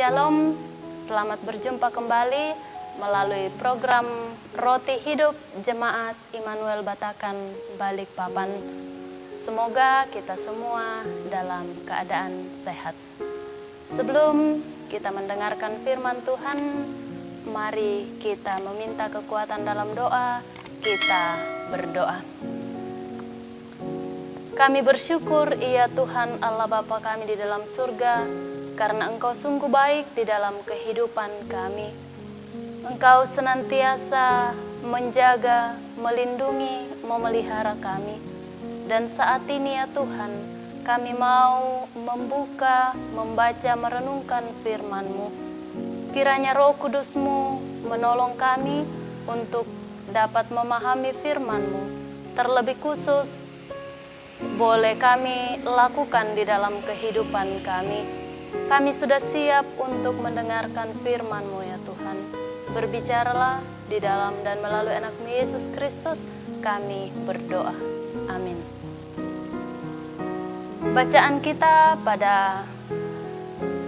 Shalom, selamat berjumpa kembali melalui program Roti Hidup Jemaat Immanuel Batakan Balikpapan. Semoga kita semua dalam keadaan sehat. Sebelum kita mendengarkan firman Tuhan, mari kita meminta kekuatan dalam doa. Kita berdoa. Kami bersyukur ya Tuhan Allah Bapa kami di dalam surga, karena Engkau sungguh baik di dalam kehidupan kami. Engkau senantiasa menjaga, melindungi, memelihara kami. Dan saat ini ya Tuhan, kami mau membuka, membaca, merenungkan firman-Mu. Kiranya Roh Kudus-Mu menolong kami untuk dapat memahami firman-Mu. Terlebih khusus, boleh kami lakukan di dalam kehidupan kami. Kami sudah siap untuk mendengarkan firman-Mu ya Tuhan. Berbicaralah di dalam dan melalui anak-Mu Yesus Kristus kami berdoa. Amin. Bacaan kita pada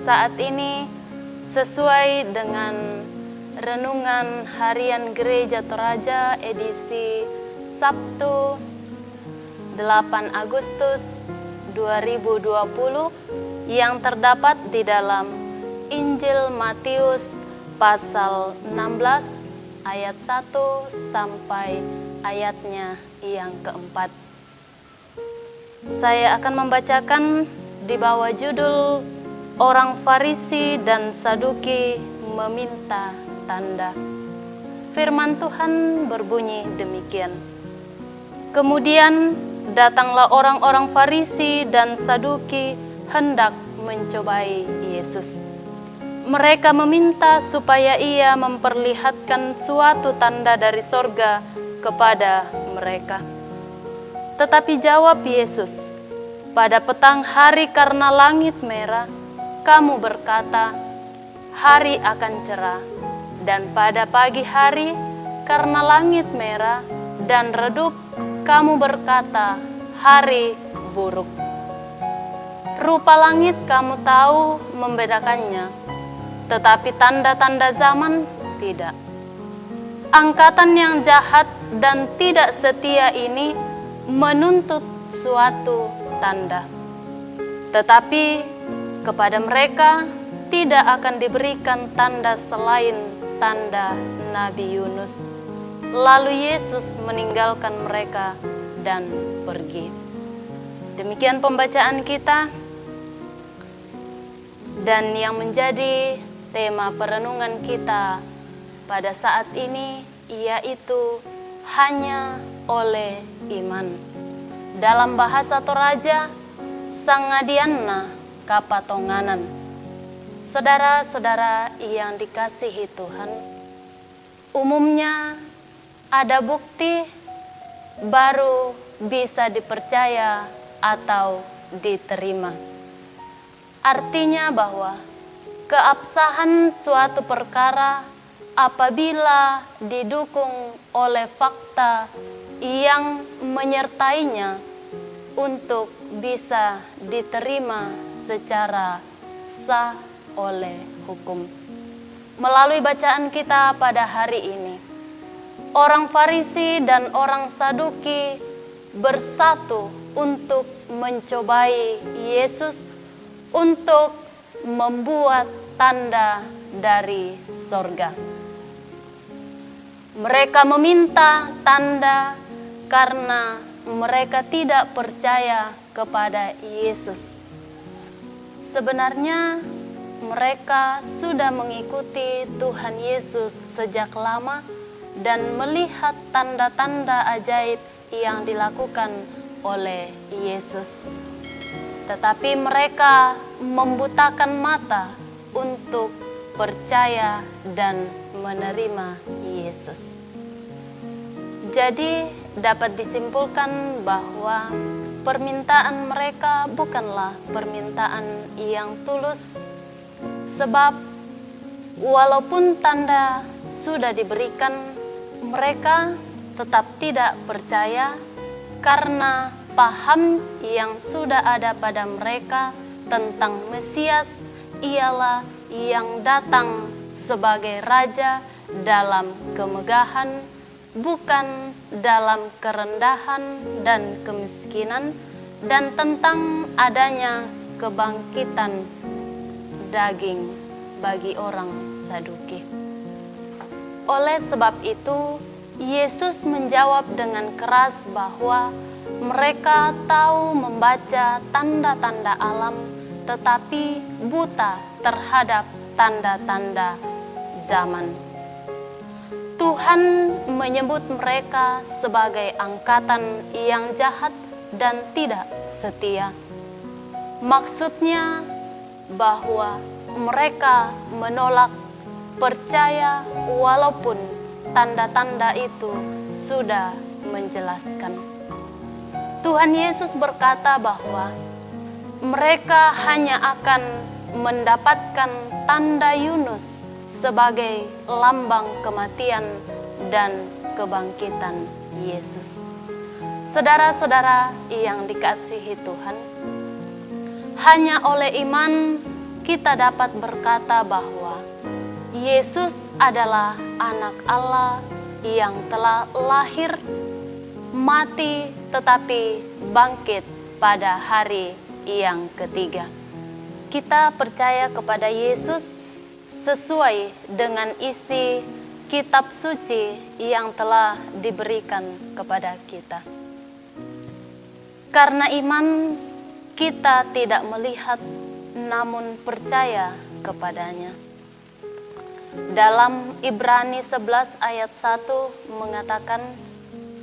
saat ini sesuai dengan Renungan Harian Gereja Toraja edisi Sabtu 8 Agustus 2020 yang terdapat di dalam Injil Matius pasal 16 ayat 1 sampai ayatnya yang keempat. Saya akan membacakan di bawah judul Orang Farisi dan Saduki meminta tanda. Firman Tuhan berbunyi demikian. Kemudian datanglah orang-orang Farisi dan Saduki hendak mencobai Yesus. Mereka meminta supaya ia memperlihatkan suatu tanda dari sorga kepada mereka. Tetapi jawab Yesus, pada petang hari karena langit merah, kamu berkata, hari akan cerah. Dan pada pagi hari karena langit merah dan redup, kamu berkata, hari buruk. Rupa langit kamu tahu membedakannya, tetapi tanda-tanda zaman tidak. Angkatan yang jahat dan tidak setia ini menuntut suatu tanda. Tetapi kepada mereka tidak akan diberikan tanda selain tanda Nabi Yunus. Lalu Yesus meninggalkan mereka dan pergi. Demikian pembacaan kita. Dan yang menjadi tema perenungan kita pada saat ini yaitu hanya oleh iman. Dalam bahasa Toraja, sangadianna kapatonganan. Saudara-saudara yang dikasihi Tuhan, umumnya ada bukti baru bisa dipercaya atau diterima. Artinya bahwa keabsahan suatu perkara apabila didukung oleh fakta yang menyertainya untuk bisa diterima secara sah oleh hukum. Melalui bacaan kita pada hari ini, orang Farisi dan orang Saduki bersatu untuk mencobai Yesus untuk membuat tanda dari sorga. Mereka meminta tanda karena mereka tidak percaya kepada Yesus. Sebenarnya mereka sudah mengikuti Tuhan Yesus sejak lama dan melihat tanda-tanda ajaib yang dilakukan oleh Yesus. Tetapi mereka membutakan mata untuk percaya dan menerima Yesus. Jadi dapat disimpulkan bahwa permintaan mereka bukanlah permintaan yang tulus, sebab walaupun tanda sudah diberikan, mereka tetap tidak percaya karena paham yang sudah ada pada mereka tentang Mesias ialah yang datang sebagai raja dalam kemegahan, bukan dalam kerendahan dan kemiskinan, dan tentang adanya kebangkitan daging bagi orang Saduki. Oleh sebab itu, Yesus menjawab dengan keras bahwa mereka tahu membaca tanda-tanda alam, tetapi buta terhadap tanda-tanda zaman. Tuhan menyebut mereka sebagai angkatan yang jahat dan tidak setia. Maksudnya bahwa mereka menolak percaya walaupun tanda-tanda itu sudah menjelaskan. Tuhan Yesus berkata bahwa mereka hanya akan mendapatkan tanda Yunus sebagai lambang kematian dan kebangkitan Yesus. Saudara-saudara yang dikasihi Tuhan, hanya oleh iman kita dapat berkata bahwa Yesus adalah anak Allah yang telah lahir, mati, tetapi bangkit pada hari yang ketiga. Kita percaya kepada Yesus sesuai dengan isi kitab suci yang telah diberikan kepada kita. Karena iman, kita tidak melihat namun percaya kepadanya. Dalam Ibrani 11 ayat 1 mengatakan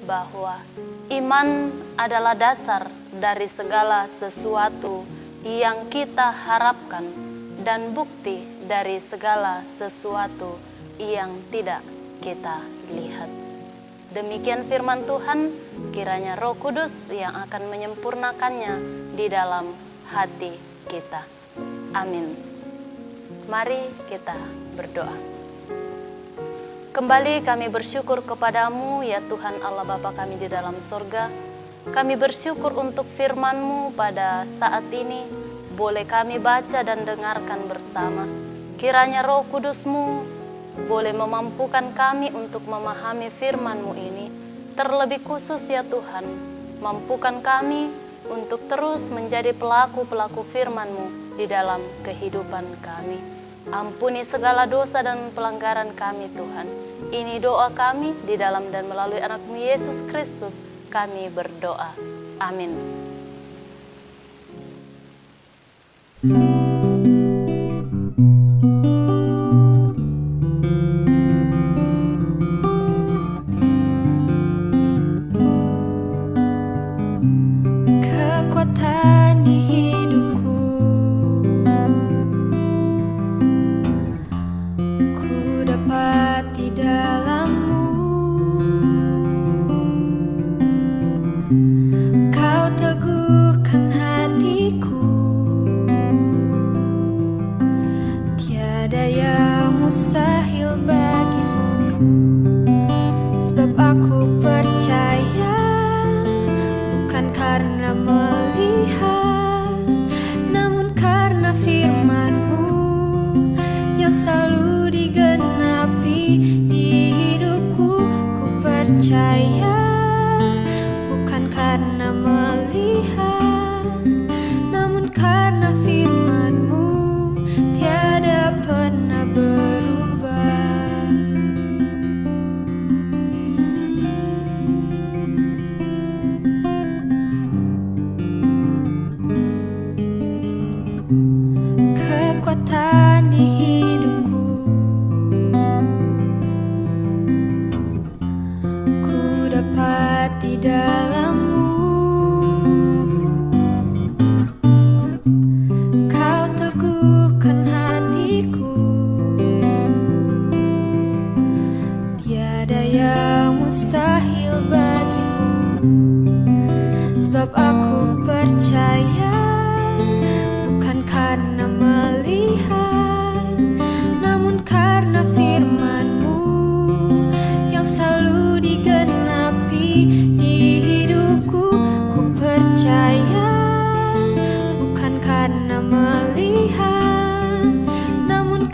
bahwa iman adalah dasar dari segala sesuatu yang kita harapkan dan bukti dari segala sesuatu yang tidak kita lihat. Demikian firman Tuhan, kiranya Roh Kudus yang akan menyempurnakannya di dalam hati kita. Amin. Mari kita berdoa. Kembali kami bersyukur kepadamu ya Tuhan Allah Bapa kami di dalam sorga. Kami bersyukur untuk firman-Mu pada saat ini boleh kami baca dan dengarkan bersama. Kiranya Roh Kudus-Mu boleh memampukan kami untuk memahami firman-Mu ini. Terlebih khusus ya Tuhan, mampukan kami untuk terus menjadi pelaku-pelaku firman-Mu di dalam kehidupan kami. Ampuni segala dosa dan pelanggaran kami Tuhan. Ini doa kami di dalam dan melalui anak-Mu Yesus Kristus kami berdoa. Amin. Kekuatan di hidupku, ku dapat di dalam-Mu. Kau teguhkan hatiku, tiada yang mustahil bagimu. Sebab aku percaya, bukan karena melihat, namun karena firman-Mu yang selalu digenapi di hidupku. Ku percaya, bukan karena melihat, namun karena firman-Mu tiada pernah berubah. Kekuatan di hidupku, ku dapat di dalam-Mu. Kau teguhkan hatiku, tiada yang mustahil bagimu. Sebab aku percaya, bukan karena melihat, namun karena firman-Mu yang selalu digenapi di hidupku. Ku percaya, bukan karena melihat, namun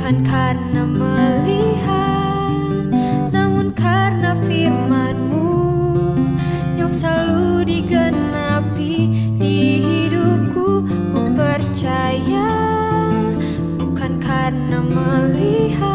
bukan karena melihat, namun karena firman-Mu yang selalu digenapi di hidupku. Ku percaya bukan karena melihat,